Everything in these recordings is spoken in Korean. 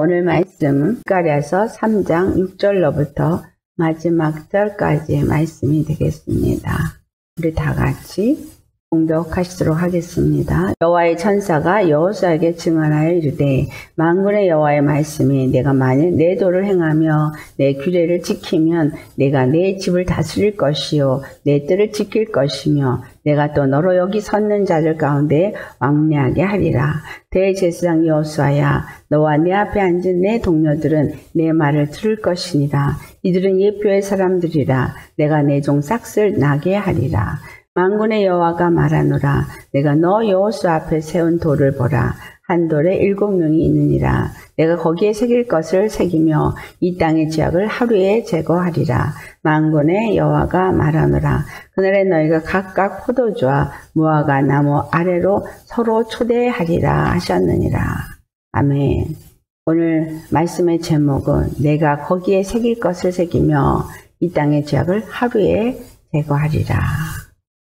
오늘 말씀은 스가랴서 3장 6절로부터 마지막 절까지의 말씀이 되겠습니다. 우리 다 같이 공독하시도록 하겠습니다. 여호와의 천사가 여호수아에게 증언하여 이르되 만군의 여호와의 말씀이 내가 만일 내 도를 행하며 내 규례를 지키면 내가 내 집을 다스릴 것이요 내 뜰을 지킬 것이며 내가 또 너로 여기 섰는 자들 가운데 왕래하게 하리라. 대제사장 여호수아야 너와 내 앞에 앉은 내 동료들은 내 말을 들을 것이니라. 이들은 예표의 사람들이라. 내가 내 종 싹을 나게 하리라. 만군의 여호와가 말하노라. 내가 너 여호수아 앞에 세운 돌을 보라. 한 돌에 7명이 있느니라. 내가 거기에 새길 것을 새기며 이 땅의 죄악을 하루에 제거하리라. 만군의 여호와가 말하노라. 그날에 너희가 각각 포도주와 무화과 나무 아래로 서로 초대하리라 하셨느니라. 아멘. 오늘 말씀의 제목은 내가 거기에 새길 것을 새기며 이 땅의 죄악을 하루에 제거하리라.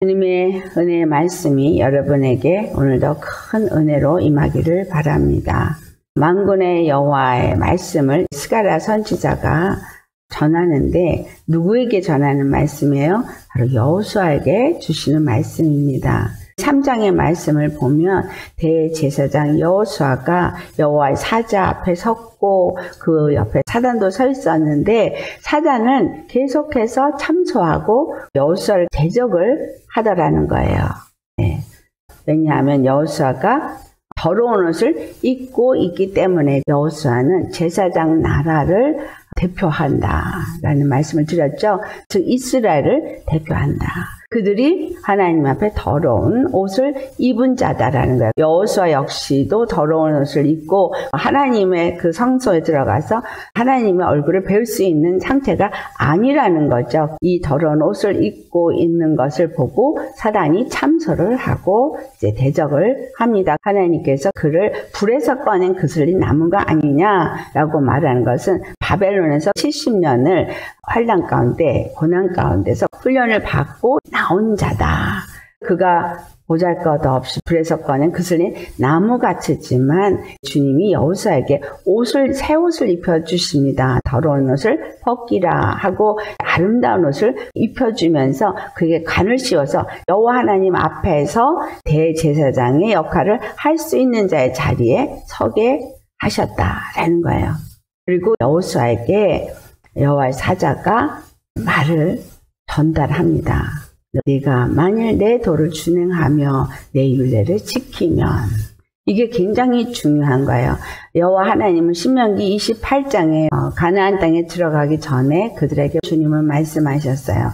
주님의 은혜의 말씀이 여러분에게 오늘도 큰 은혜로 임하기를 바랍니다. 만군의 여호와의 말씀을 스가랴 선지자가 전하는데 누구에게 전하는 말씀이에요? 바로 여호수아에게 주시는 말씀입니다. 3장의 말씀을 보면 대제사장 여호수아가 여호와의 사자 앞에 섰고 그 옆에 사단도 서 있었는데 사단은 계속해서 참소하고 여호수아를 대적을 하더라는 거예요. 네. 왜냐하면 여호수아가 더러운 옷을 입고 있기 때문에 여호수아는 제사장 나라를 대표한다라는 말씀을 드렸죠. 즉 이스라엘을 대표한다. 그들이 하나님 앞에 더러운 옷을 입은 자다라는 거예요. 여호수아 역시도 더러운 옷을 입고 하나님의 그 성소에 들어가서 하나님의 얼굴을 뵐 수 있는 상태가 아니라는 거죠. 이 더러운 옷을 입고 있는 것을 보고 사단이 참소를 하고 이제 대적을 합니다. 하나님께서 그를 불에서 꺼낸 그슬린 나무가 아니냐라고 말하는 것은 바벨론에서 70년을 환난 가운데 고난 가운데서 훈련을 받고 나온 자다. 그가 보잘것없이 불에서 꺼낸 그슬린 나무같지만 주님이 여호수아에게 새 옷을 입혀주십니다. 더러운 옷을 벗기라 하고 아름다운 옷을 입혀주면서 그에게 관을 씌워서 여호와 하나님 앞에서 대제사장의 역할을 할 수 있는 자의 자리에 서게 하셨다라는 거예요. 그리고 여호수아에게 여호와의 사자가 말을 전달합니다. 네가 만일 내 도를 준행하며 내 율례를 지키면 이게 굉장히 중요한 거예요. 여호와 하나님은 신명기 28장에 가나안 땅에 들어가기 전에 그들에게 주님은 말씀하셨어요.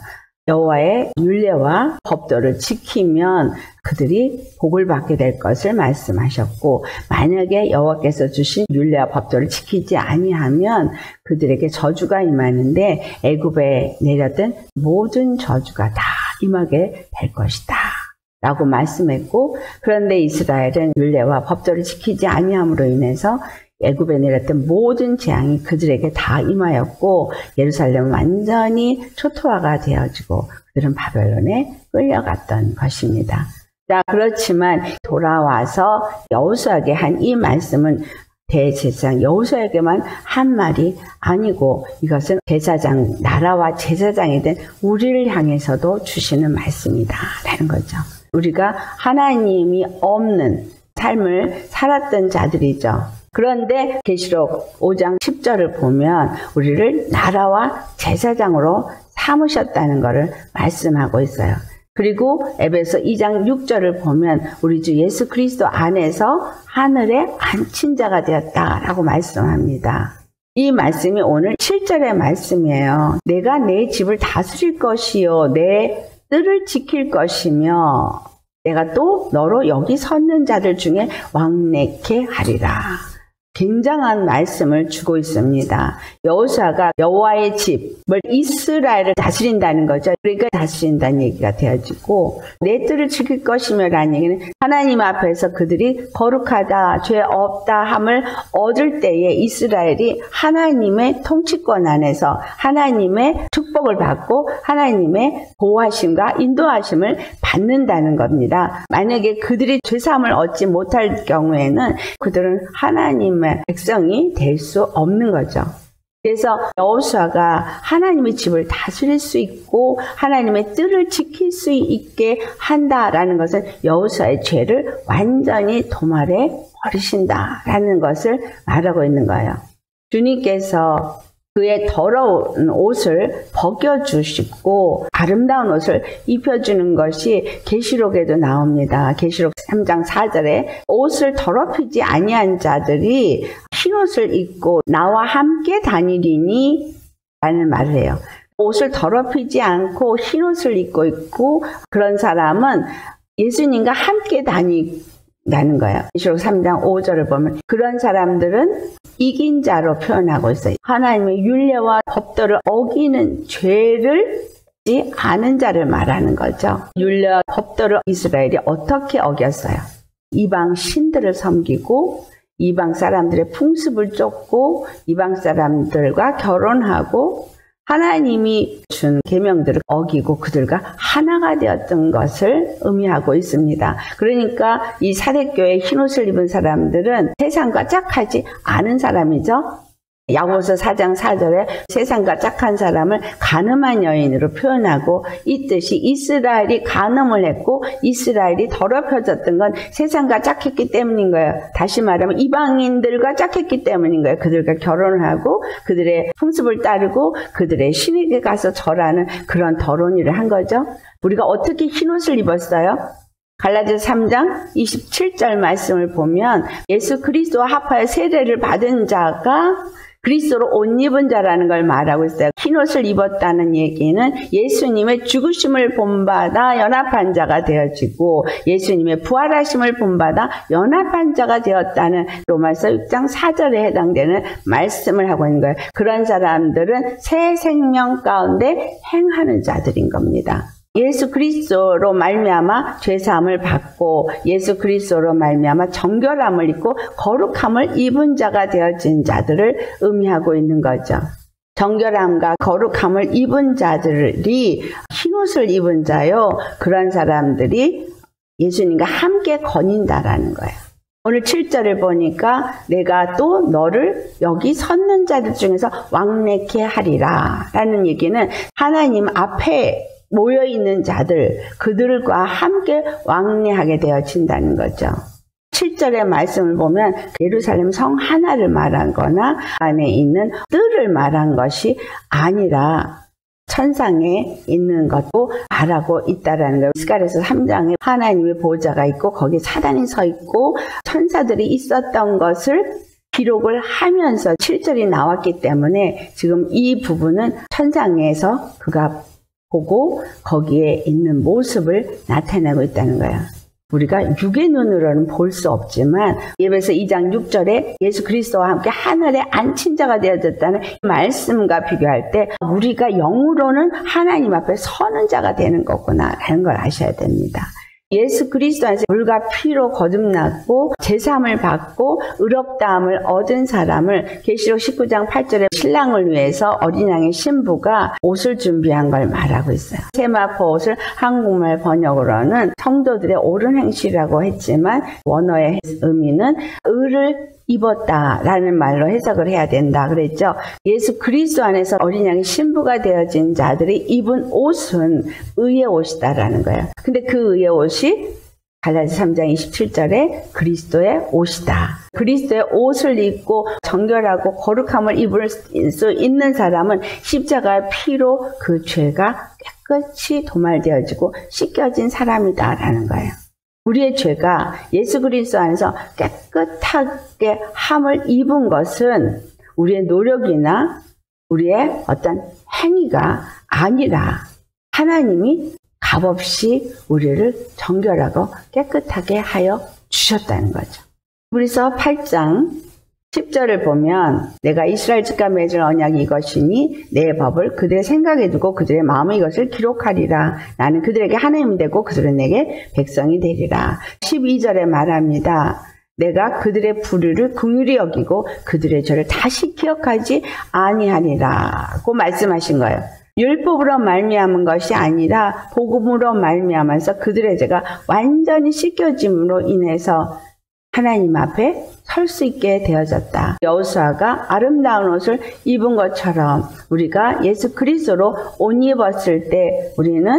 여호와의 율례와 법도를 지키면 그들이 복을 받게 될 것을 말씀하셨고 만약에 여호와께서 주신 율례와 법도를 지키지 아니하면 그들에게 저주가 임하는데 애굽에 내렸던 모든 저주가 다 임하게 될 것이다 라고 말씀했고 그런데 이스라엘은 율례와 법도를 지키지 아니함으로 인해서 애굽에 내렸던 모든 재앙이 그들에게 다 임하였고 예루살렘은 완전히 초토화가 되어지고 그들은 바벨론에 끌려갔던 것입니다. 자, 그렇지만 돌아와서 여호수아에게 한 이 말씀은 대제사장 여호수아에게만 한 말이 아니고 이것은 제사장 나라와 제사장이 된 우리를 향해서도 주시는 말씀이다 라는 거죠. 우리가 하나님이 없는 삶을 살았던 자들이죠. 그런데 계시록 5장 10절을 보면 우리를 나라와 제사장으로 삼으셨다는 것을 말씀하고 있어요. 그리고 에베소 2장 6절을 보면 우리 주 예수 그리스도 안에서 하늘에 앉힌 자가 되었다라고 말씀합니다. 이 말씀이 오늘 7절의 말씀이에요. 내가 내 집을 다스릴 것이요 내 뜰을 지킬 것이며 내가 또 너로 여기 섰는 자들 중에 왕래케 하리라. 굉장한 말씀을 주고 있습니다. 여호수아가 여호와의 집을 이스라엘을 다스린다는 거죠. 그러니까 다스린다는 얘기가 되어지고 내 뜰을 지킬 것이며라는 얘기는 하나님 앞에서 그들이 거룩하다, 죄 없다 함을 얻을 때에 이스라엘이 하나님의 통치권 안에서 하나님의 축복을 받고 하나님의 보호하심과 인도하심을 받는다는 겁니다. 만약에 그들이 죄사함을 얻지 못할 경우에는 그들은 하나님의 백성이 될 수 없는 거죠. 그래서 여호수아가 하나님의 집을 다스릴 수 있고 하나님의 뜰을 지킬 수 있게 한다라는 것은 여호수아의 죄를 완전히 도말해 버리신다라는 것을 말하고 있는 거예요. 주님께서 그의 더러운 옷을 벗겨주시고 아름다운 옷을 입혀주는 것이 계시록에도 나옵니다. 계시록 3장 4절에 옷을 더럽히지 아니한 자들이 흰옷을 입고 나와 함께 다니리니 라는 말을 해요. 옷을 더럽히지 않고 흰옷을 입고 있고 그런 사람은 예수님과 함께 다닌다는 거예요. 계시록 3장 5절을 보면 그런 사람들은 이긴 자로 표현하고 있어요. 하나님의 율례와 법도를 어기는 죄를 하지 않은 자를 말하는 거죠. 율례와 법도를 이스라엘이 어떻게 어겼어요? 이방 신들을 섬기고 이방 사람들의 풍습을 쫓고 이방 사람들과 결혼하고 하나님이 준 계명들을 어기고 그들과 하나가 되었던 것을 의미하고 있습니다. 그러니까 이 사대교회 흰옷을 입은 사람들은 세상과 짝하지 않은 사람이죠. 야고보서 4장 4절에 세상과 짝한 사람을 간음한 여인으로 표현하고 이 뜻이 이스라엘이 간음을 했고 이스라엘이 더럽혀졌던 건 세상과 짝했기 때문인 거예요. 다시 말하면 이방인들과 짝했기 때문인 거예요. 그들과 결혼을 하고 그들의 풍습을 따르고 그들의 신에게 가서 절하는 그런 더러운 일을 한 거죠. 우리가 어떻게 흰옷을 입었어요? 갈라디아서 3장 27절 말씀을 보면 예수 그리스도와 합하여 세례를 받은 자가 그리스도로 옷 입은 자라는 걸 말하고 있어요. 흰옷을 입었다는 얘기는 예수님의 죽으심을 본받아 연합한 자가 되어지고 예수님의 부활하심을 본받아 연합한 자가 되었다는 로마서 6장 4절에 해당되는 말씀을 하고 있는 거예요. 그런 사람들은 새 생명 가운데 행하는 자들인 겁니다. 예수 그리스도로 말미암아 죄사함을 받고 예수 그리스도로 말미암아 정결함을 입고 거룩함을 입은 자가 되어진 자들을 의미하고 있는 거죠. 정결함과 거룩함을 입은 자들이 흰옷을 입은 자요. 그런 사람들이 예수님과 함께 거닌다라는 거예요. 오늘 7절을 보니까 내가 또 너를 여기 섰는 자들 중에서 왕래케 하리라 라는 얘기는 하나님 앞에 모여있는 자들, 그들과 함께 왕래하게 되어진다는 거죠. 7절의 말씀을 보면 예루살렘 성 하나를 말한 거나 안에 있는 뜰을 말한 것이 아니라 천상에 있는 것도 말하고 있다라는 거예요. 스가랴서 3장에 하나님의 보좌가 있고 거기에 사단이 서 있고 천사들이 있었던 것을 기록을 하면서 7절이 나왔기 때문에 지금 이 부분은 천상에서 그가 보고 거기에 있는 모습을 나타내고 있다는 거예요. 우리가 육의 눈으로는 볼 수 없지만 예배서 2장 6절에 예수 그리스도와 함께 하늘에 앉힌 자가 되어졌다는 말씀과 비교할 때 우리가 영으로는 하나님 앞에 서는 자가 되는 거구나 라는 걸 아셔야 됩니다. 예수 그리스도 안에서 물과 피로 거듭났고 제사함을 받고 의롭다함을 얻은 사람을 계시록 19장 8절에 신랑을 위해서 어린 양의 신부가 옷을 준비한 걸 말하고 있어요. 세마포 옷을 한국말 번역으로는 성도들의 옳은 행실이라고 했지만 원어의 의미는 의를 입었다라는 말로 해석을 해야 된다 그랬죠. 예수 그리스도 안에서 어린 양의 신부가 되어진 자들이 입은 옷은 의의 옷이다라는 거예요. 근데 그 의의 옷이 갈라디아서 3장 27절에 그리스도의 옷이다. 그리스도의 옷을 입고 정결하고 거룩함을 입을 수 있는 사람은 십자가의 피로 그 죄가 깨끗이 도말되어지고 씻겨진 사람이다라는 거예요. 우리의 죄가 예수 그리스도 안에서 깨끗하게 함을 입은 것은 우리의 노력이나 우리의 어떤 행위가 아니라 하나님이 값없이 우리를 정결하고 깨끗하게 하여 주셨다는 거죠. 그래서 8장 10절을 보면 내가 이스라엘 집과 맺을 언약이 이것이니 내 법을 그들의 생각에 두고 그들의 마음에 이것을 기록하리라. 나는 그들에게 하나님이 되고 그들은 내게 백성이 되리라. 12절에 말합니다. 내가 그들의 불의를 긍휼히 여기고 그들의 죄를 다시 기억하지 아니하리라고 말씀하신 거예요. 율법으로 말미암은 것이 아니라 복음으로 말미암아서 그들의 죄가 완전히 씻겨짐으로 인해서 하나님 앞에 설 수 있게 되어졌다. 여호수아가 아름다운 옷을 입은 것처럼 우리가 예수 그리스도로 옷 입었을 때 우리는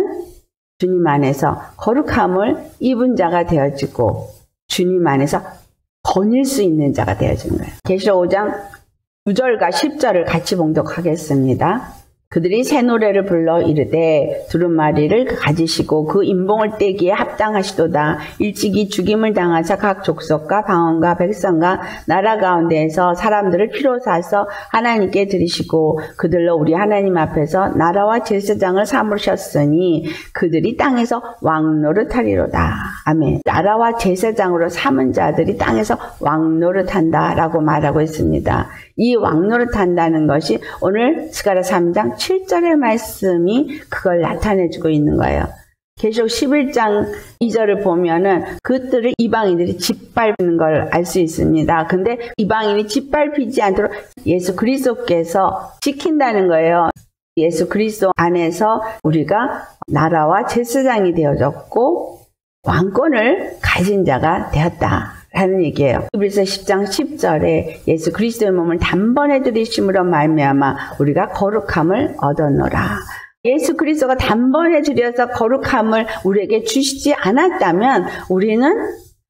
주님 안에서 거룩함을 입은 자가 되어지고 주님 안에서 거닐 수 있는 자가 되어지는 거예요. 계시록 5장 9절과 10절을 같이 봉독하겠습니다. 그들이 새 노래를 불러 이르되 두루마리를 가지시고 그 인봉을 떼기에 합당하시도다. 일찍이 죽임을 당하사 각 족속과 방언과 백성과 나라 가운데에서 사람들을 피로 사서 하나님께 드리시고 그들로 우리 하나님 앞에서 나라와 제사장을 삼으셨으니 그들이 땅에서 왕노릇하리로다. 아멘. 나라와 제사장으로 삼은 자들이 땅에서 왕노릇한다 라고 말하고 있습니다. 이 왕노릇한다는 것이 오늘 스가랴 3장 7절의 말씀이 그걸 나타내주고 있는 거예요. 계시록 11장 2절을 보면은 그들을 이방인들이 짓밟는 걸 알 수 있습니다. 근데 이방인이 짓밟히지 않도록 예수 그리스도께서 지킨다는 거예요. 예수 그리스도 안에서 우리가 나라와 제사장이 되어졌고 왕권을 가진 자가 되었다. 라는 얘기예요. 히브리서 10장 10절에 예수 그리스도의 몸을 단번에 들이심으로 말미암아 우리가 거룩함을 얻었노라. 예수 그리스도가 단번에 들여서 거룩함을 우리에게 주시지 않았다면 우리는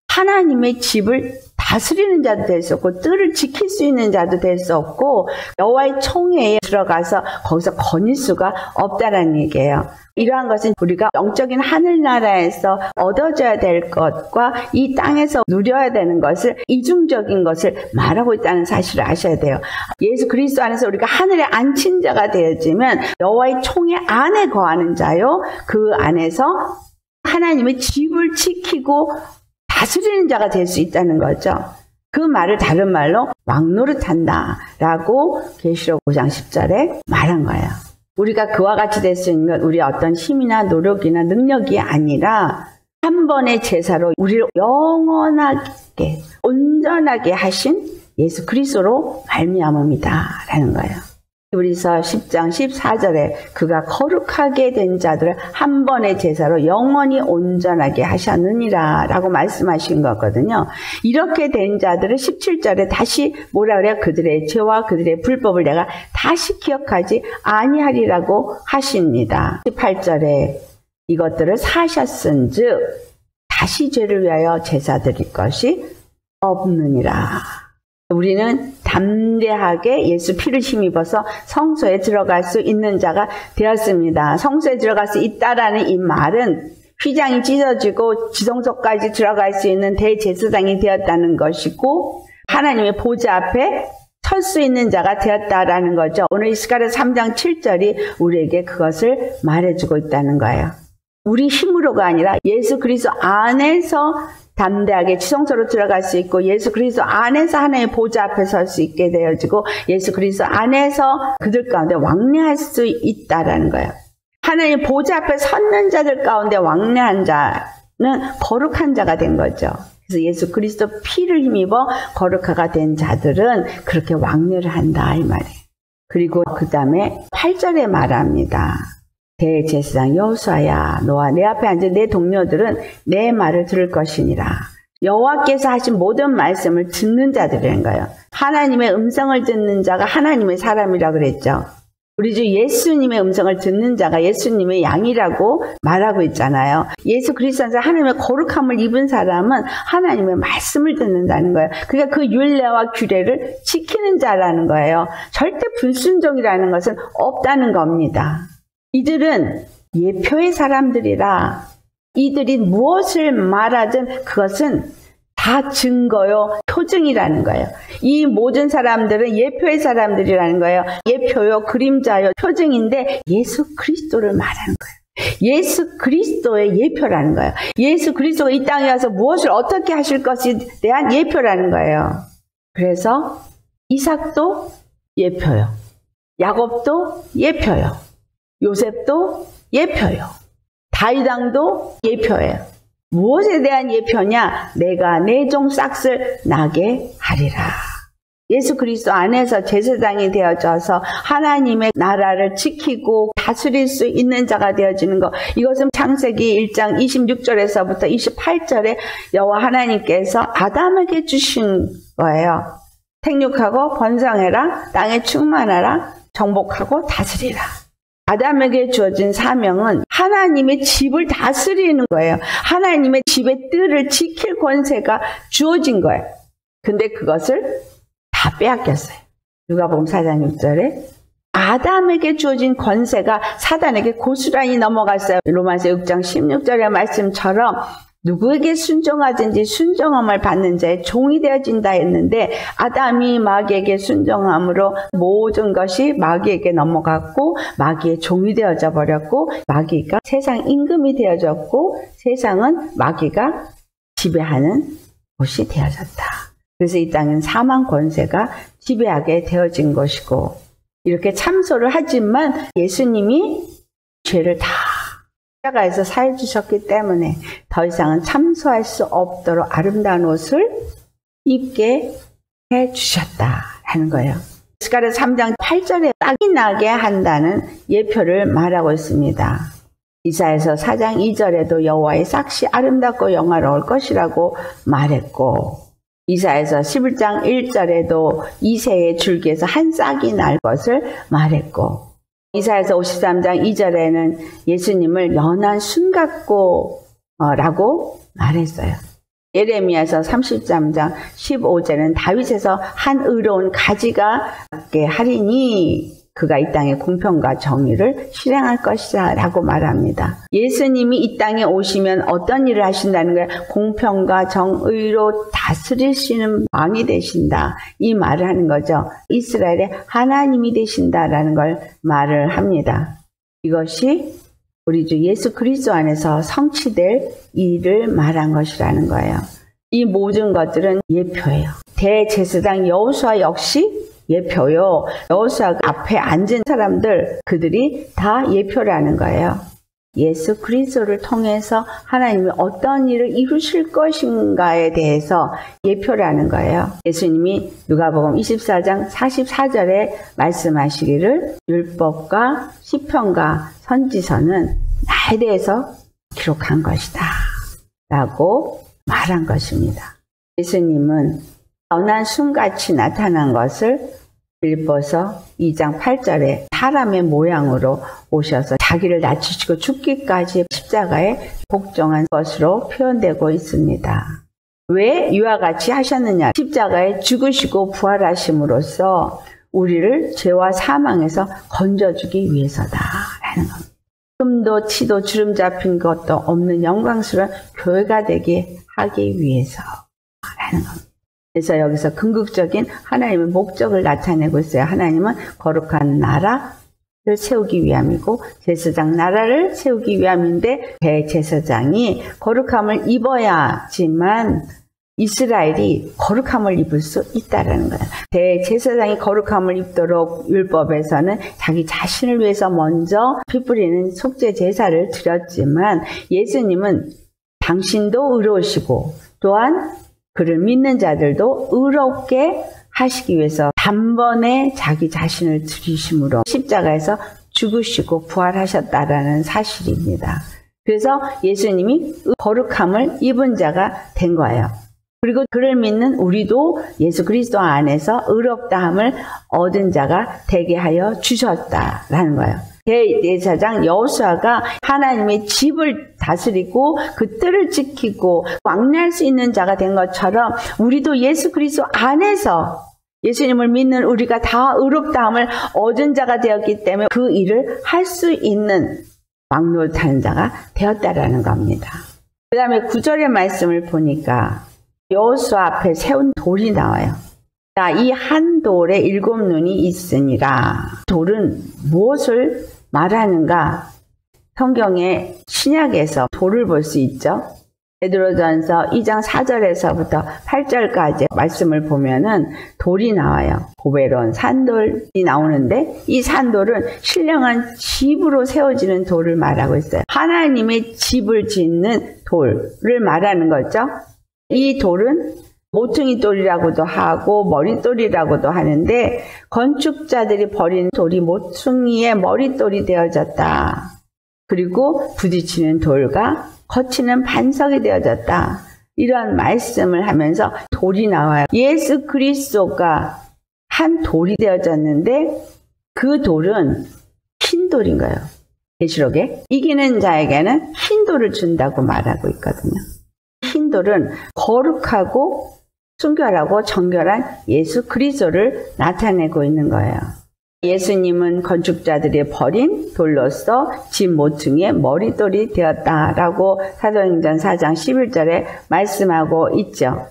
하나님의 집을 다스리는 자도 될 수 없고 뜰을 지킬 수 있는 자도 될 수 없고 여호와의 총회에 들어가서 거기서 거닐 수가 없다라는 얘기예요. 이러한 것은 우리가 영적인 하늘나라에서 얻어져야 될 것과 이 땅에서 누려야 되는 것을 이중적인 것을 말하고 있다는 사실을 아셔야 돼요. 예수 그리스도 안에서 우리가 하늘에 앉힌 자가 되어지면 여호와의 총회 안에 거하는 자요. 그 안에서 하나님의 집을 지키고 다스리는 자가 될 수 있다는 거죠. 그 말을 다른 말로 왕노릇한다 라고 계시록 5장 10절에 말한 거예요. 우리가 그와 같이 될 수 있는 건 우리의 어떤 힘이나 노력이나 능력이 아니라 한 번의 제사로 우리를 영원하게 온전하게 하신 예수 그리스도로 말미암음이다 라는 거예요. 히브리서 10장 14절에 그가 거룩하게 된 자들을 한 번의 제사로 영원히 온전하게 하셨느니라 라고 말씀하신 거거든요. 이렇게 된 자들을 17절에 다시 뭐라 그래요? 그들의 죄와 그들의 불법을 내가 다시 기억하지 아니하리라고 하십니다. 18절에 이것들을 사셨은즉 다시 죄를 위하여 제사 드릴 것이 없느니라. 우리는 담대하게 예수 피를 힘입어서 성소에 들어갈 수 있는 자가 되었습니다. 성소에 들어갈 수 있다라는 이 말은 휘장이 찢어지고 지성소까지 들어갈 수 있는 대제사장이 되었다는 것이고 하나님의 보좌 앞에 설 수 있는 자가 되었다라는 거죠. 오늘 스가랴 3장 7절이 우리에게 그것을 말해주고 있다는 거예요. 우리 힘으로가 아니라 예수 그리스도 안에서 담대하게 지성소로 들어갈 수 있고 예수 그리스도 안에서 하나님의 보좌 앞에 설 수 있게 되어지고 예수 그리스도 안에서 그들 가운데 왕래할 수 있다라는 거예요. 하나님의 보좌 앞에 섰는 자들 가운데 왕래한 자는 거룩한 자가 된 거죠. 그래서 예수 그리스도 피를 힘입어 거룩하가 된 자들은 그렇게 왕래를 한다 이 말이에요. 그리고 그 다음에 8절에 말합니다. 대제사장 여호수아야 너와 내 앞에 앉은 내 동료들은 내 말을 들을 것이니라. 여호와께서 하신 모든 말씀을 듣는 자들이라는 거예요. 하나님의 음성을 듣는 자가 하나님의 사람이라고 그랬죠. 우리 주 예수님의 음성을 듣는 자가 예수님의 양이라고 말하고 있잖아요. 예수 그리스도 안에서 하나님의 거룩함을 입은 사람은 하나님의 말씀을 듣는다는 거예요. 그러니까 그 율례와 규례를 지키는 자라는 거예요. 절대 불순종이라는 것은 없다는 겁니다. 이들은 예표의 사람들이라 이들이 무엇을 말하든 그것은 다 증거요, 표징이라는 거예요. 이 모든 사람들은 예표의 사람들이라는 거예요. 예표요, 그림자요, 표징인데 예수 그리스도를 말하는 거예요. 예수 그리스도의 예표라는 거예요. 예수 그리스도가 이 땅에 와서 무엇을 어떻게 하실 것에 대한 예표라는 거예요. 그래서 이삭도 예표요. 야곱도 예표요. 요셉도 예표요. 다윗 왕도 예표예요. 무엇에 대한 예표냐? 내가 내 종 싹을 나게 하리라. 예수 그리스도 안에서 제사장이 되어져서 하나님의 나라를 지키고 다스릴 수 있는 자가 되어지는 것. 이것은 창세기 1장 26절에서부터 28절에 여호와 하나님께서 아담에게 주신 거예요. 생육하고 번성해라, 땅에 충만하라, 정복하고 다스리라. 아담에게 주어진 사명은 하나님의 집을 다스리는 거예요. 하나님의 집의 뜰을 지킬 권세가 주어진 거예요. 근데 그것을 다 빼앗겼어요. 누가복음 4장 6절에 아담에게 주어진 권세가 사단에게 고스란히 넘어갔어요. 로마서 6장 16절의 말씀처럼 누구에게 순종하든지 순종함을 받는 자의 종이 되어진다 했는데 아담이 마귀에게 순종함으로 모든 것이 마귀에게 넘어갔고 마귀의 종이 되어져 버렸고 마귀가 세상 임금이 되어졌고 세상은 마귀가 지배하는 곳이 되어졌다. 그래서 이 땅은 사망 권세가 지배하게 되어진 것이고 이렇게 참소를 하지만 예수님이 죄를 다 십자가에서 사해 주셨기 때문에 더 이상은 참소할 수 없도록 아름다운 옷을 입게 해 주셨다라는 거예요. 스가랴 3장 8절에 싹이 나게 한다는 예표를 말하고 있습니다. 이사야서 4장 2절에도 여호와의 싹이 아름답고 영화로울 것이라고 말했고 이사야서 11장 1절에도 이새의 줄기에서 한 싹이 날 것을 말했고 이사야서 53장 2절에는 예수님을 연한 순 같고 라고 말했어요. 예레미야서 33장 15절은 다윗에서 한 의로운 가지가 낫게 하리니 그가 이 땅에 공평과 정의를 실행할 것이다 라고 말합니다. 예수님이 이 땅에 오시면 어떤 일을 하신다는 거예요? 공평과 정의로 다스리시는 왕이 되신다. 이 말을 하는 거죠. 이스라엘의 하나님이 되신다라는 걸 말을 합니다. 이것이 우리 주 예수 그리스도 안에서 성취될 일을 말한 것이라는 거예요. 이 모든 것들은 예표예요. 대제사장 여호수아 역시 예표요. 여호수아 앞에 앉은 사람들 그들이 다 예표라는 거예요. 예수 그리스도를 통해서 하나님이 어떤 일을 이루실 것인가에 대해서 예표라는 거예요. 예수님이 누가복음 24장 44절에 말씀하시기를 율법과 시편과 선지서는 나에 대해서 기록한 것이다 라고 말한 것입니다. 예수님은 연한 순같이 나타난 것을 빌보서 2장 8절에 사람의 모양으로 오셔서 자기를 낮추시고 죽기까지 십자가에 복종한 것으로 표현되고 있습니다. 왜 이와 같이 하셨느냐? 십자가에 죽으시고 부활하심으로써 우리를 죄와 사망에서 건져주기 위해서다라는 겁니다. 흠도 치도 주름 잡힌 것도 없는 영광스러운 교회가 되게 하기 위해서라는 겁니다. 그래서 여기서 궁극적인 하나님의 목적을 나타내고 있어요. 하나님은 거룩한 나라를 세우기 위함이고 제사장 나라를 세우기 위함인데 대제사장이 거룩함을 입어야지만 이스라엘이 거룩함을 입을 수 있다는 거예요. 대제사장이 거룩함을 입도록 율법에서는 자기 자신을 위해서 먼저 피 뿌리는 속죄 제사를 드렸지만 예수님은 당신도 의로우시고 또한 그를 믿는 자들도 의롭게 하시기 위해서 단번에 자기 자신을 드리심으로 십자가에서 죽으시고 부활하셨다라는 사실입니다. 그래서 예수님이 거룩함을 입은 자가 된 거예요. 그리고 그를 믿는 우리도 예수 그리스도 안에서 의롭다함을 얻은 자가 되게 하여 주셨다라는 거예요. 대제사장 여호수아가 하나님의 집을 다스리고 그 뜰을 지키고 왕래할 수 있는 자가 된 것처럼 우리도 예수 그리스도 안에서 예수님을 믿는 우리가 다 의롭다함을 얻은 자가 되었기 때문에 그 일을 할 수 있는 왕노릇하는 자가 되었다라는 겁니다. 그 다음에 9절의 말씀을 보니까 여호수아 앞에 세운 돌이 나와요. 이 한 돌에 7눈이 있으니라. 돌은 무엇을 말하는가? 성경의 신약에서 돌을 볼 수 있죠. 베드로전서 2장 4절에서부터 8절까지 말씀을 보면은 돌이 나와요. 보배로운 산돌이 나오는데 이 산돌은 신령한 집으로 세워지는 돌을 말하고 있어요. 하나님의 집을 짓는 돌을 말하는 거죠. 이 돌은 모퉁이 돌이라고도 하고 머릿돌이라고도 하는데 건축자들이 버린 돌이 모퉁이의 머릿돌이 되어졌다. 그리고 부딪히는 돌과 거치는 반석이 되어졌다. 이런 말씀을 하면서 돌이 나와요. 예수 그리스도가 한 돌이 되어졌는데 그 돌은 흰 돌인 거예요. 계시록에 이기는 자에게는 흰 돌을 준다고 말하고 있거든요. 흰 돌은 거룩하고 순결하고 정결한 예수 그리스도를 나타내고 있는 거예요. 예수님은 건축자들이 버린 돌로서 집 모퉁이의 머릿돌이 되었다라고 사도행전 4장 11절에 말씀하고 있죠.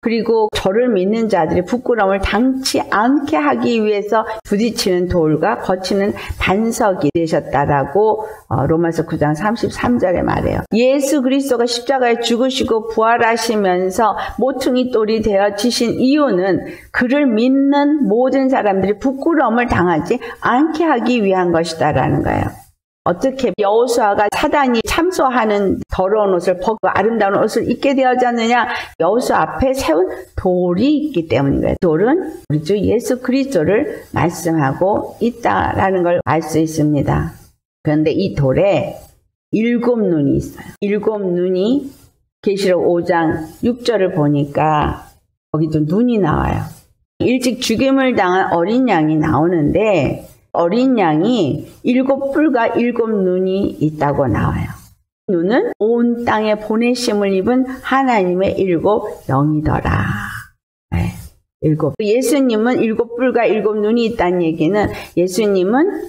그리고 저를 믿는 자들이 부끄러움을 당치 않게 하기 위해서 부딪히는 돌과 거치는 반석이 되셨다라고 로마서 9장 33절에 말해요. 예수 그리스도가 십자가에 죽으시고 부활하시면서 모퉁이 돌이 되어지신 이유는 그를 믿는 모든 사람들이 부끄러움을 당하지 않게 하기 위한 것이다라는 거예요. 어떻게 여호수아가 사단이 참소하는 더러운 옷을 벗고 아름다운 옷을 입게 되어졌느냐? 여호수아 앞에 세운 돌이 있기 때문인 거예요. 돌은 우리 주 예수 그리스도를 말씀하고 있다라는 걸 알 수 있습니다. 그런데 이 돌에 7눈이 있어요. 7눈이 계시록 5장 6절을 보니까 거기도 눈이 나와요. 일찍 죽임을 당한 어린 양이 나오는데 어린 양이 7뿔과 7눈이 있다고 나와요. 눈은 온 땅에 보내심을 입은 하나님의 7영이더라. 네, 7. 예수님은 7뿔과 7눈이 있다는 얘기는 예수님은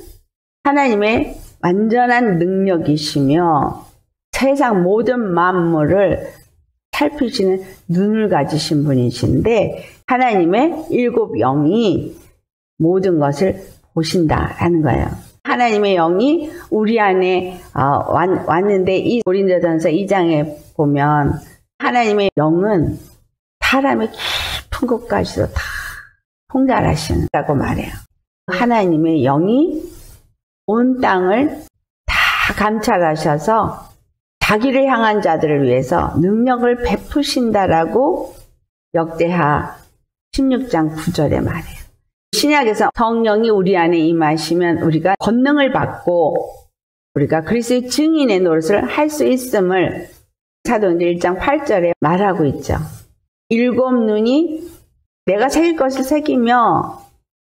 하나님의 완전한 능력이시며 세상 모든 만물을 살피시는 눈을 가지신 분이신데 하나님의 7영이 모든 것을 보신다라는 거예요. 하나님의 영이 우리 안에 왔는데 이 고린도전서 2장에 보면 하나님의 영은 사람의 깊은 곳까지도 다 통달하신다고 말해요. 하나님의 영이 온 땅을 다 감찰하셔서 자기를 향한 자들을 위해서 능력을 베푸신다라고 역대하 16장 9절에 말해요. 신약에서 성령이 우리 안에 임하시면 우리가 권능을 받고 우리가 그리스도의 증인의 노릇을 할 수 있음을 사도행전 1장 8절에 말하고 있죠. 7눈이 내가 새길 것을 새기며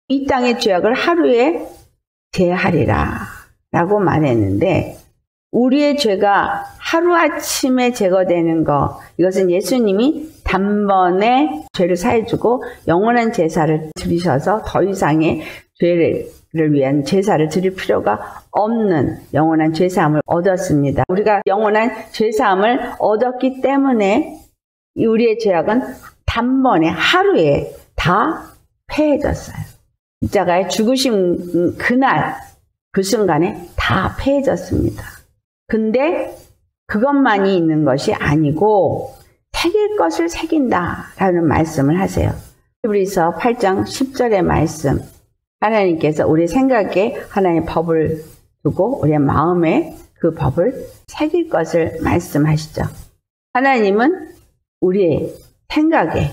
이 땅의 죄악을 하루에 제하리라 라고 말했는데 우리의 죄가 하루아침에 제거되는 것, 이것은 예수님이 단번에 죄를 사해주고 영원한 제사를 드리셔서 더 이상의 죄를 위한 제사를 드릴 필요가 없는 영원한 죄사함을 얻었습니다. 우리가 영원한 죄사함을 얻었기 때문에 우리의 죄악은 단번에 하루에 다 폐해졌어요. 십자가에 죽으신 그날 그 순간에 다 폐해졌습니다. 근데 그것만이 있는 것이 아니고 새길 것을 새긴다라는 말씀을 하세요. 히브리서 8장 10절의 말씀. 하나님께서 우리 생각에 하나님의 법을 두고 우리의 마음에 그 법을 새길 것을 말씀하시죠. 하나님은 우리의 생각에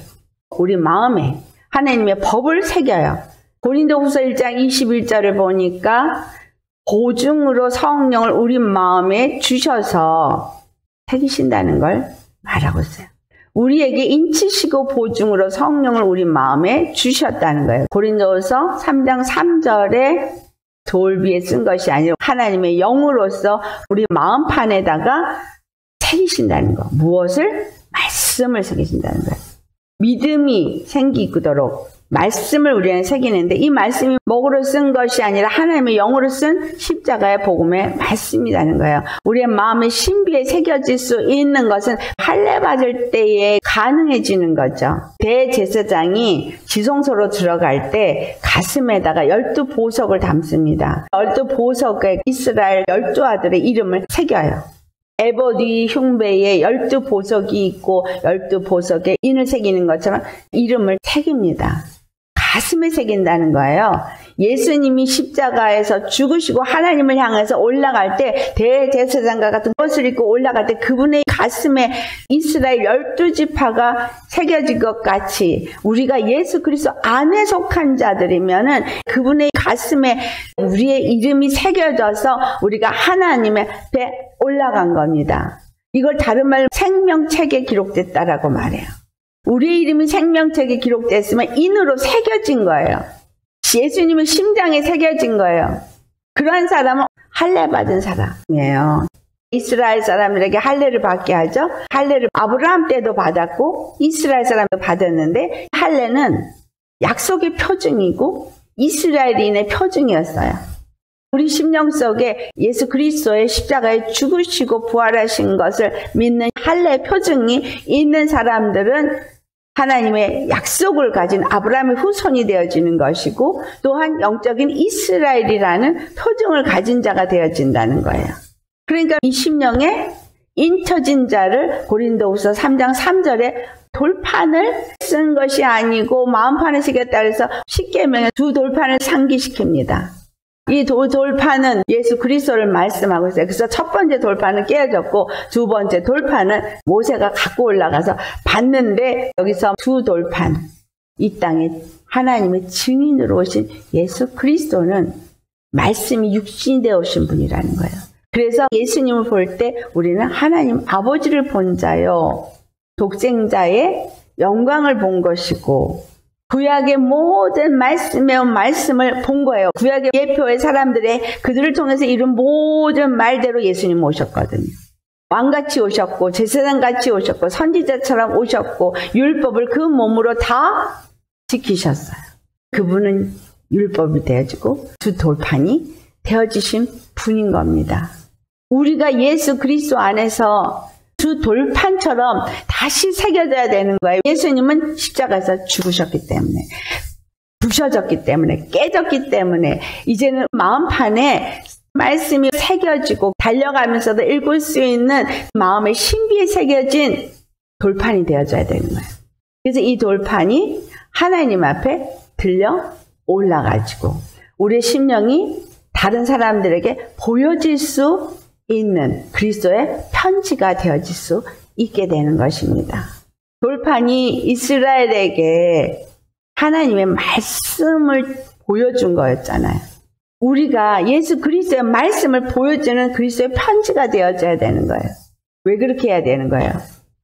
우리 마음에 하나님의 법을 새겨요. 고린도후서 1장 21절을 보니까 보증으로 성령을 우리 마음에 주셔서 새기신다는 걸 말하고 있어요. 우리에게 인치시고 보증으로 성령을 우리 마음에 주셨다는 거예요. 고린도후서 3장 3절에 돌비에 쓴 것이 아니라 하나님의 영으로서 우리 마음판에다가 새기신다는 거. 무엇을? 말씀을 새기신다는 거예요. 믿음이 생기도록 말씀을 우리는 새기는데 이 말씀이 목으로 쓴 것이 아니라 하나님의 영으로 쓴 십자가의 복음의 말씀이라는 거예요. 우리의 마음의 신비에 새겨질 수 있는 것은 할례 받을 때에 가능해지는 거죠. 대제사장이 지성소로 들어갈 때 가슴에다가 12보석을 담습니다. 12보석에 이스라엘 12아들의 이름을 새겨요. 에보디 흉배에 12보석이 있고 12보석에 인을 새기는 것처럼 이름을 새깁니다. 가슴에 새긴다는 거예요. 예수님이 십자가에서 죽으시고 하나님을 향해서 올라갈 때 대제사장과 같은 옷을 입고 올라갈 때 그분의 가슴에 이스라엘 12지파가 새겨진 것 같이 우리가 예수 그리스도 안에 속한 자들이면은 그분의 가슴에 우리의 이름이 새겨져서 우리가 하나님의 앞에 올라간 겁니다. 이걸 다른 말로 생명책에 기록됐다라고 말해요. 우리의 이름이 생명책에 기록됐으면 인으로 새겨진 거예요. 예수님의 심장에 새겨진 거예요. 그러한 사람은 할례 받은 사람이에요. 이스라엘 사람들에게 할례를 받게 하죠. 할례를 아브라함 때도 받았고 이스라엘 사람도 받았는데 할례는 약속의 표징이고 이스라엘인의 표징이었어요. 우리 심령 속에 예수 그리스도의 십자가에 죽으시고 부활하신 것을 믿는 할례 표징이 있는 사람들은 하나님의 약속을 가진 아브라함의 후손이 되어지는 것이고 또한 영적인 이스라엘이라는 표징을 가진 자가 되어진다는 거예요. 그러니까 이 심령에 인쳐진 자를 고린도후서 3장 3절에 돌판을 쓴 것이 아니고 마음판을 새겼다 해서 십계명에 두 돌판을 상기시킵니다. 이 돌판은 예수 그리스도를 말씀하고 있어요. 그래서 첫 번째 돌판은 깨어졌고 두 번째 돌판은 모세가 갖고 올라가서 봤는데 여기서 두 돌판, 이 땅에 하나님의 증인으로 오신 예수 그리스도는 말씀이 육신이 되어 오신 분이라는 거예요. 그래서 예수님을 볼 때 우리는 하나님 아버지를 본 자요, 독생자의 영광을 본 것이고 구약의 모든 말씀을 본 거예요. 구약의 예표의 사람들의 그들을 통해서 이룬 모든 말대로 예수님 오셨거든요. 왕같이 오셨고 제사장같이 오셨고 선지자처럼 오셨고 율법을 그 몸으로 다 지키셨어요. 그분은 율법이 되어지고 두 돌판이 되어지신 분인 겁니다. 우리가 예수 그리스도 안에서 두 돌판처럼 다시 새겨져야 되는 거예요. 예수님은 십자가에서 죽으셨기 때문에, 부셔졌기 때문에, 깨졌기 때문에 이제는 마음판에 말씀이 새겨지고 달려가면서도 읽을 수 있는 마음의 신비에 새겨진 돌판이 되어져야 되는 거예요. 그래서 이 돌판이 하나님 앞에 들려 올라가지고 우리의 심령이 다른 사람들에게 보여질 수 있는 그리스도의 편지가 되어질 수 있게 되는 것입니다. 돌판이 이스라엘에게 하나님의 말씀을 보여준 거였잖아요. 우리가 예수 그리스도의 말씀을 보여주는 그리스도의 편지가 되어져야 되는 거예요. 왜 그렇게 해야 되는 거예요?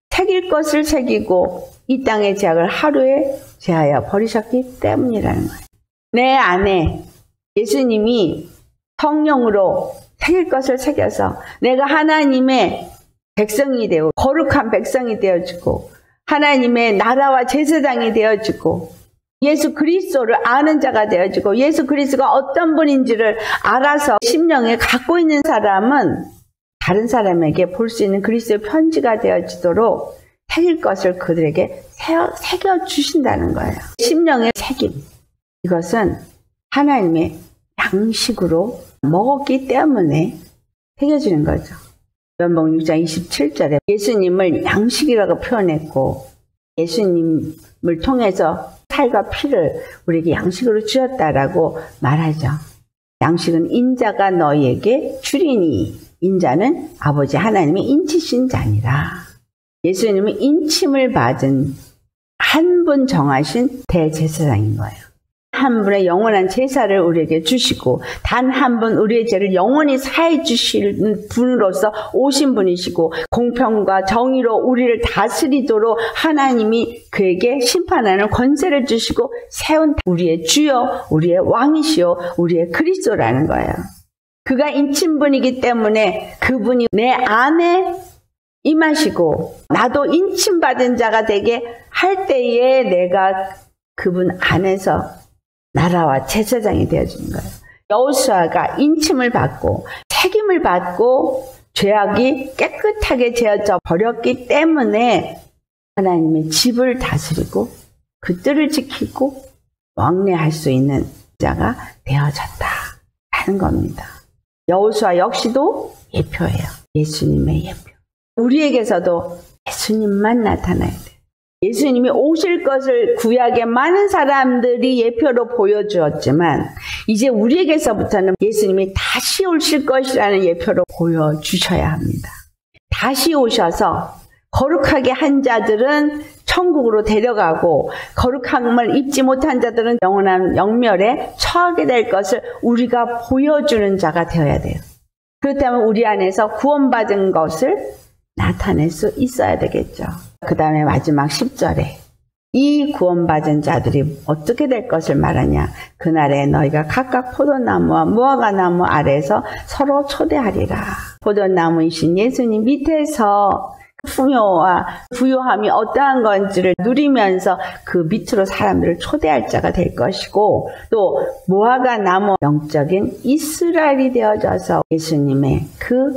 새길 것을 새기고 이 땅의 죄악을 하루에 제하여 버리셨기 때문이라는 거예요. 내 안에 예수님이 성령으로 새길 것을 새겨서 내가 하나님의 백성이 되고 거룩한 백성이 되어지고 하나님의 나라와 제사장이 되어지고 예수 그리스도를 아는 자가 되어지고 예수 그리스도가 어떤 분인지를 알아서 심령에 갖고 있는 사람은 다른 사람에게 볼 수 있는 그리스도의 편지가 되어지도록 새길 것을 그들에게 새겨주신다는 거예요. 심령의 새김, 이것은 하나님의 양식으로 먹었기 때문에 새겨지는 거죠. 요한복음 6장 27절에 예수님을 양식이라고 표현했고 예수님을 통해서 살과 피를 우리에게 양식으로 주셨다라고 말하죠. 양식은 인자가 너희에게 주리니 인자는 아버지 하나님이 인치신 자니라. 예수님은 인침을 받은 한 분 정하신 대제사장인 거예요. 한 분의 영원한 제사를 우리에게 주시고 단 한 분 우리의 죄를 영원히 사해 주실 분으로서 오신 분이시고 공평과 정의로 우리를 다스리도록 하나님이 그에게 심판하는 권세를 주시고 세운 우리의 주여, 우리의 왕이시요, 우리의 그리스도라는 거예요. 그가 인침분이기 때문에 그분이 내 안에 임하시고 나도 인침받은 자가 되게 할 때에 내가 그분 안에서 나라와 제사장이 되어주는 거예요. 여호수아가 인침을 받고 책임을 받고 죄악이 깨끗하게 제어져 버렸기 때문에 하나님의 집을 다스리고 그 뜰을 지키고 왕래할 수 있는 자가 되어졌다라는 겁니다. 여호수아 역시도 예표예요. 예수님의 예표. 우리에게서도 예수님만 나타나야 돼요. 예수님이 오실 것을 구약에 많은 사람들이 예표로 보여주었지만 이제 우리에게서부터는 예수님이 다시 오실 것이라는 예표로 보여주셔야 합니다. 다시 오셔서 거룩하게 한 자들은 천국으로 데려가고 거룩함을 입지 못한 자들은 영원한 영멸에 처하게 될 것을 우리가 보여주는 자가 되어야 돼요. 그렇다면 우리 안에서 구원받은 것을 나타낼 수 있어야 되겠죠. 그 다음에 마지막 10절에 이 구원받은 자들이 어떻게 될 것을 말하냐. 그날에 너희가 각각 포도나무와 무화과나무 아래에서 서로 초대하리라. 포도나무이신 예수님 밑에서 풍요와 부요함이 어떠한 건지를 누리면서 그 밑으로 사람들을 초대할 자가 될 것이고, 또 무화과나무 영적인 이스라엘이 되어져서 예수님의 그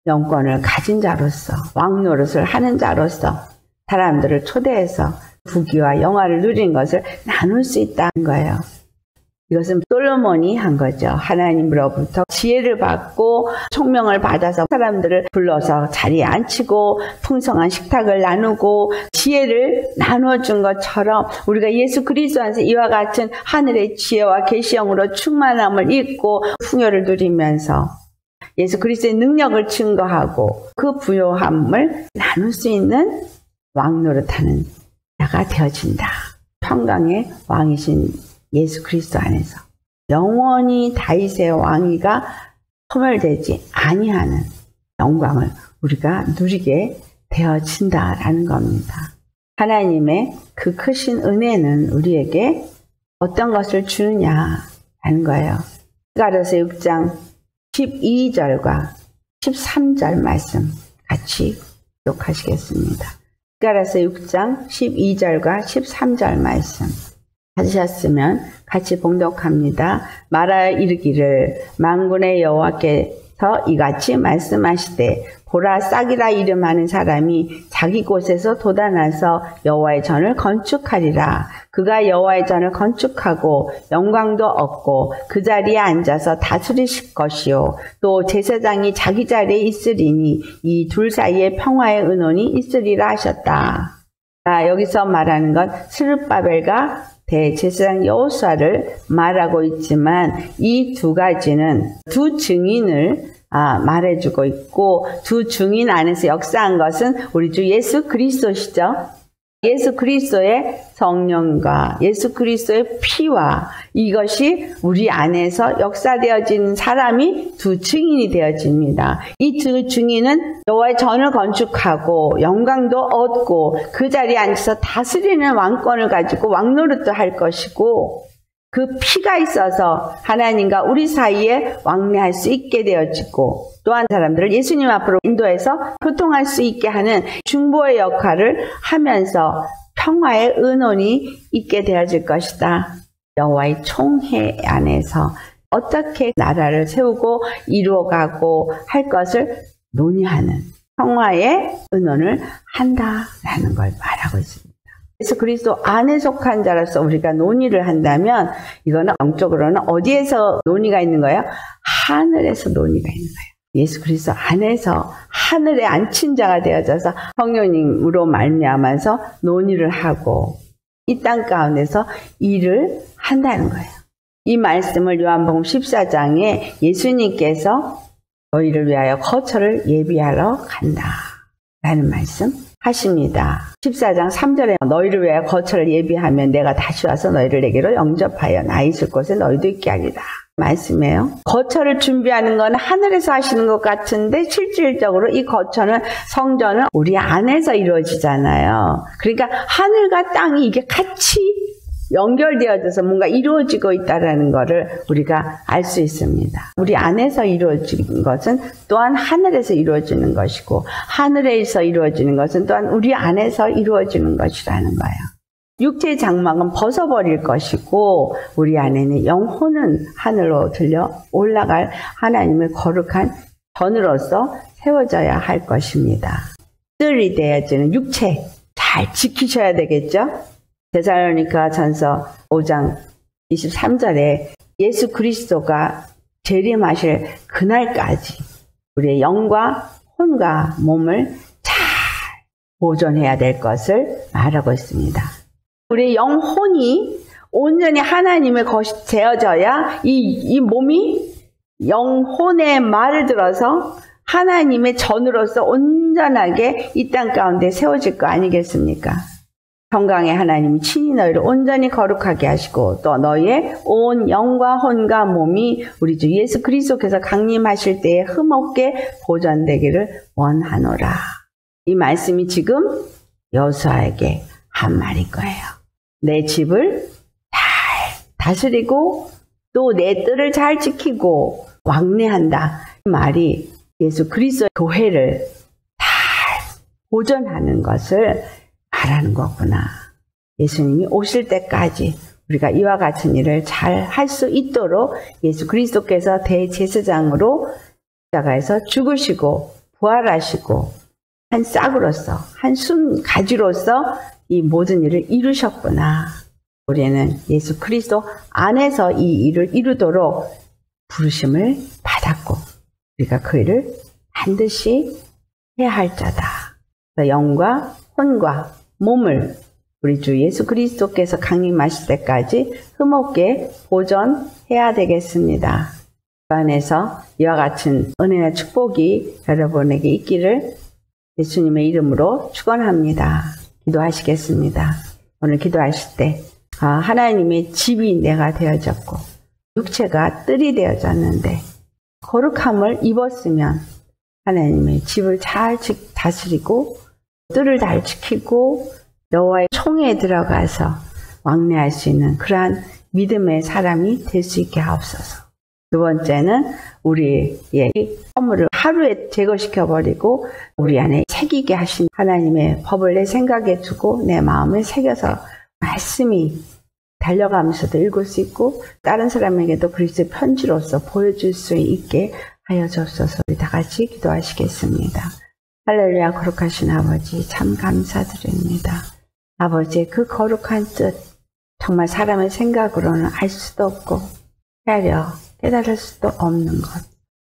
영권을 가진 자로서 왕노릇을 하는 자로서 사람들을 초대해서 부귀와 영화를 누린 것을 나눌 수 있다는 거예요. 이것은 솔로몬이 한 거죠. 하나님으로부터 지혜를 받고 총명을 받아서 사람들을 불러서 자리에 앉히고 풍성한 식탁을 나누고 지혜를 나눠준 것처럼 우리가 예수 그리스도 안에서 이와 같은 하늘의 지혜와 계시형으로 충만함을 입고 풍요를 누리면서 예수 그리스도의 능력을 증거하고 그 부요함을 나눌 수 있는 왕노릇하는 자가 되어진다. 평강의 왕이신 예수 그리스도 안에서 영원히 다윗의 왕위가 소멸되지 아니하는 영광을 우리가 누리게 되어진다라는 겁니다. 하나님의 그 크신 은혜는 우리에게 어떤 것을 주느냐라는 거예요. 스가랴서 6장 12절과 13절 말씀 같이 기록하시겠습니다. 스가랴서 6장 12절과 13절 말씀 찾으셨으면 같이 봉독합니다. 말하여 이르기를 만군의 여호와께서 이같이 말씀하시되 보라, 싹이라 이름하는 사람이 자기 곳에서 돋아나서 여호와의 전을 건축하리라. 그가 여호와의 전을 건축하고 영광도 얻고 그 자리에 앉아서 다스리실 것이요 또 제사장이 자기 자리에 있으리니 이 둘 사이에 평화의 의논이 있으리라 하셨다. 여기서 말하는 건 스룹바벨과 대제사장 여호수아를 말하고 있지만 이 두 가지는 두 증인을 말해주고 있고, 두 증인 안에서 역사한 것은 우리 주 예수 그리스도시죠. 예수 그리스도의 성령과 예수 그리스도의 피와 이것이 우리 안에서 역사되어진 사람이 두 증인이 되어집니다. 이 두 증인은 여호와의 전을 건축하고 영광도 얻고 그 자리에 앉아서 다스리는 왕권을 가지고 왕노릇도 할 것이고, 그 피가 있어서 하나님과 우리 사이에 왕래할 수 있게 되어지고, 또한 사람들을 예수님 앞으로 인도해서 소통할 수 있게 하는 중보의 역할을 하면서 평화의 의논이 있게 되어질 것이다. 여호와의 총회 안에서 어떻게 나라를 세우고 이루어가고 할 것을 논의하는 평화의 의논을 한다라는 걸 말하고 있습니다. 예수 그리스도 안에 속한 자로서 우리가 논의를 한다면 이거는 영적으로는 어디에서 논의가 있는 거예요? 하늘에서 논의가 있는 거예요. 예수 그리스도 안에서 하늘에 앉힌 자가 되어져서 성령님으로 말미암아서 논의를 하고 이 땅 가운데서 일을 한다는 거예요. 이 말씀을 요한복음 14장에 예수님께서 너희를 위하여 거처를 예비하러 간다 라는 말씀 하십니다. 14장 3절에 너희를 위하여 거처를 예비하면 내가 다시 와서 너희를 내게로 영접하여 나 있을 곳에 너희도 있게 하리라 말씀이에요. 거처를 준비하는 건 하늘에서 하시는 것 같은데 실질적으로 이 거처는 성전은 우리 안에서 이루어지잖아요. 그러니까 하늘과 땅이 이게 같이 연결되어져서 뭔가 이루어지고 있다는 것을 우리가 알 수 있습니다. 우리 안에서 이루어지는 것은 또한 하늘에서 이루어지는 것이고, 하늘에서 이루어지는 것은 또한 우리 안에서 이루어지는 것이라는 거예요. 육체의 장막은 벗어버릴 것이고 우리 안에는 영혼은 하늘로 들려 올라갈 하나님의 거룩한 전으로서 세워져야 할 것입니다. 뜰이 되어지는 육체 잘 지키셔야 되겠죠? 데살로니가 전서 5장 23절에 예수 그리스도가 재림하실 그날까지 우리의 영과 혼과 몸을 잘 보존해야 될 것을 말하고 있습니다. 우리 영혼이 온전히 하나님의 것이 되어져야 이 몸이 영혼의 말을 들어서 하나님의 전으로서 온전하게 이 땅 가운데 세워질 거 아니겠습니까? 평강의 하나님이 친히 너희를 온전히 거룩하게 하시고 또 너희의 온 영과 혼과 몸이 우리 주 예수 그리스도께서 강림하실 때에 흠없게 보존되기를 원하노라. 이 말씀이 지금 여호수아에게 한 말일 거예요. 내 집을 잘 다스리고 또 내 뜰을 잘 지키고 왕래한다. 이 말이 예수 그리스도의 교회를 잘 보존하는 것을 말하는 거구나. 예수님이 오실 때까지 우리가 이와 같은 일을 잘 할 수 있도록 예수 그리스도께서 대제사장으로 십자가에서 죽으시고 부활하시고 한 싹으로서 한 순 가지로서 이 모든 일을 이루셨구나. 우리는 예수 그리스도 안에서 이 일을 이루도록 부르심을 받았고 우리가 그 일을 반드시 해야 할 자다. 영과 혼과 몸을 우리 주 예수 그리스도께서 강림하실 때까지 흠없게 보존해야 되겠습니다. 그 안에서 이와 같은 은혜와 축복이 여러분에게 있기를 예수님의 이름으로 축원합니다. 기도하시겠습니다. 오늘 기도하실 때 하나님의 집이 내가 되어졌고 육체가 뜰이 되어졌는데 거룩함을 입었으면 하나님의 집을 잘 다스리고 뜰을 잘 지키고 여호와의 총회에 들어가서 왕래할 수 있는 그러한 믿음의 사람이 될 수 있게 하옵소서. 두 번째는 우리의 허물을 하루에 제거시켜버리고 우리 안에 새기게 하신 하나님의 법을 내 생각에 두고 내 마음에 새겨서 말씀이 달려가면서도 읽을 수 있고 다른 사람에게도 그리스도의 편지로서 보여줄 수 있게 하여 주옵소서. 우리 다 같이 기도하시겠습니다. 할렐루야. 거룩하신 아버지 참 감사드립니다. 아버지의 그 거룩한 뜻 정말 사람의 생각으로는 알 수도 없고 헤아려 깨달을 수도 없는 것.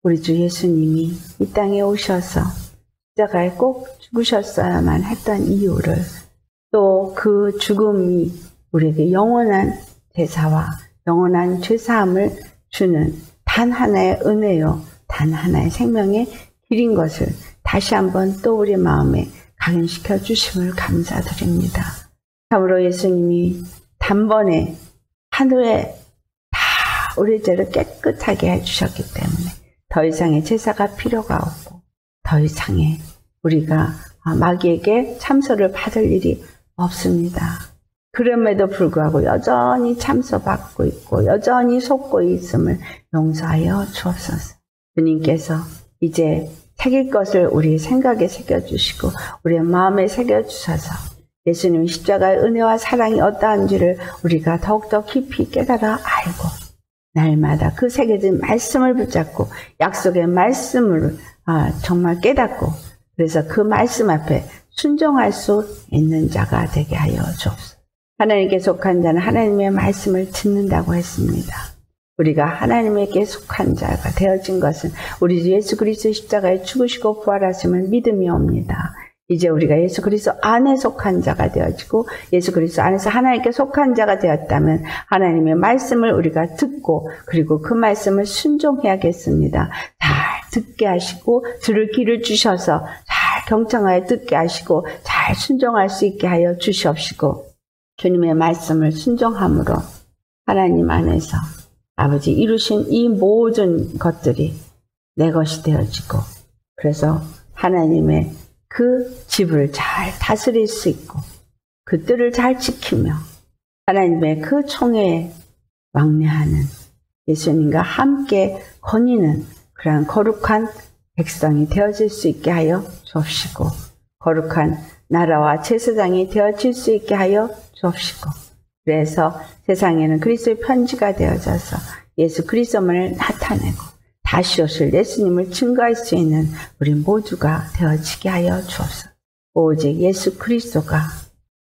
우리 주 예수님이 이 땅에 오셔서 십자가에 꼭 죽으셨어야만 했던 이유를 또 그 죽음이 우리에게 영원한 제사와 영원한 죄사함을 주는 단 하나의 은혜요 단 하나의 생명의 길인 것을 다시 한번 또 우리 마음에 각인시켜 주심을 감사드립니다. 참으로 예수님이 단번에 하늘에 다 우리 죄를 깨끗하게 해주셨기 때문에 더 이상의 제사가 필요가 없고 더 이상의 우리가 마귀에게 참소를 받을 일이 없습니다. 그럼에도 불구하고 여전히 참소받고 있고 여전히 속고 있음을 용서하여 주옵소서. 주님께서 이제 새길 것을 우리 생각에 새겨주시고 우리의 마음에 새겨주셔서 예수님 십자가의 은혜와 사랑이 어떠한지를 우리가 더욱더 깊이 깨달아 알고 날마다 그 새겨진 말씀을 붙잡고 약속의 말씀을 정말 깨닫고 그래서 그 말씀 앞에 순종할 수 있는 자가 되게 하여 주옵소서. 하나님께 속한 자는 하나님의 말씀을 듣는다고 했습니다. 우리가 하나님에게 속한 자가 되어진 것은 우리 예수 그리스도 십자가에 죽으시고 부활하심을 믿음이 옵니다. 이제 우리가 예수 그리스도 안에 속한 자가 되어지고 예수 그리스도 안에서 하나님께 속한 자가 되었다면 하나님의 말씀을 우리가 듣고 그리고 그 말씀을 순종해야겠습니다. 잘 듣게 하시고 들을 귀를 주셔서 잘 경청하여 듣게 하시고 잘 순종할 수 있게 하여 주시옵시고 주님의 말씀을 순종함으로 하나님 안에서 아버지 이루신 이 모든 것들이 내 것이 되어지고 그래서 하나님의 그 집을 잘 다스릴 수 있고 그 뜰을 잘 지키며 하나님의 그 총회에 왕래하는 예수님과 함께 거니는 그러한 거룩한 백성이 되어질 수 있게 하여 주옵시고 거룩한 나라와 제사장이 되어질 수 있게 하여 주옵시고 그래서 세상에는 그리스도의 편지가 되어져서 예수 그리스도만을 나타내고 다시 오실 예수님을 증거할 수 있는 우리 모두가 되어지게 하여 주옵소서. 오직 예수 그리스도가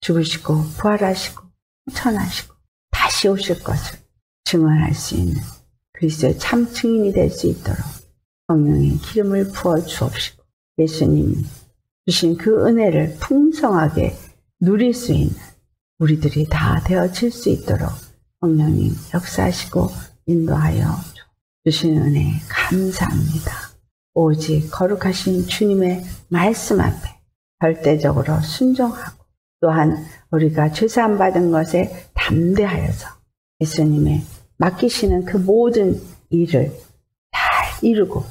죽으시고 부활하시고 천하시고 다시 오실 것을 증언할 수 있는 그리스도의 참 증인이 될 수 있도록 성령의 기름을 부어 주옵시고 예수님 주신 그 은혜를 풍성하게 누릴 수 있는 우리들이 다 되어질 수 있도록 성령님 역사하시고 인도하여 주신 은혜 감사합니다. 오직 거룩하신 주님의 말씀 앞에 절대적으로 순종하고 또한 우리가 죄사함 받은 것에 담대하여서 예수님의 맡기시는 그 모든 일을 잘 이루고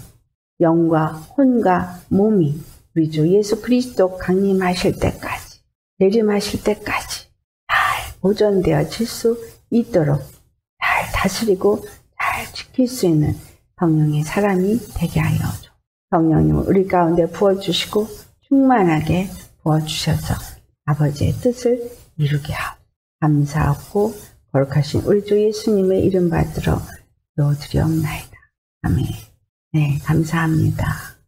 영과 혼과 몸이 우리 주 예수 그리스도 강림하실 때까지 내림하실 때까지 잘 보존되어질 수 있도록 잘 다스리고 잘 지킬 수 있는 성령의 사람이 되게 하여 줘. 성령님을 우리 가운데 부어주시고 충만하게 부어주셔서 아버지의 뜻을 이루게 하고 감사하고 거룩하신 우리 주 예수님의 이름 받들어 기도드리옵나이다. 아멘. 네, 감사합니다.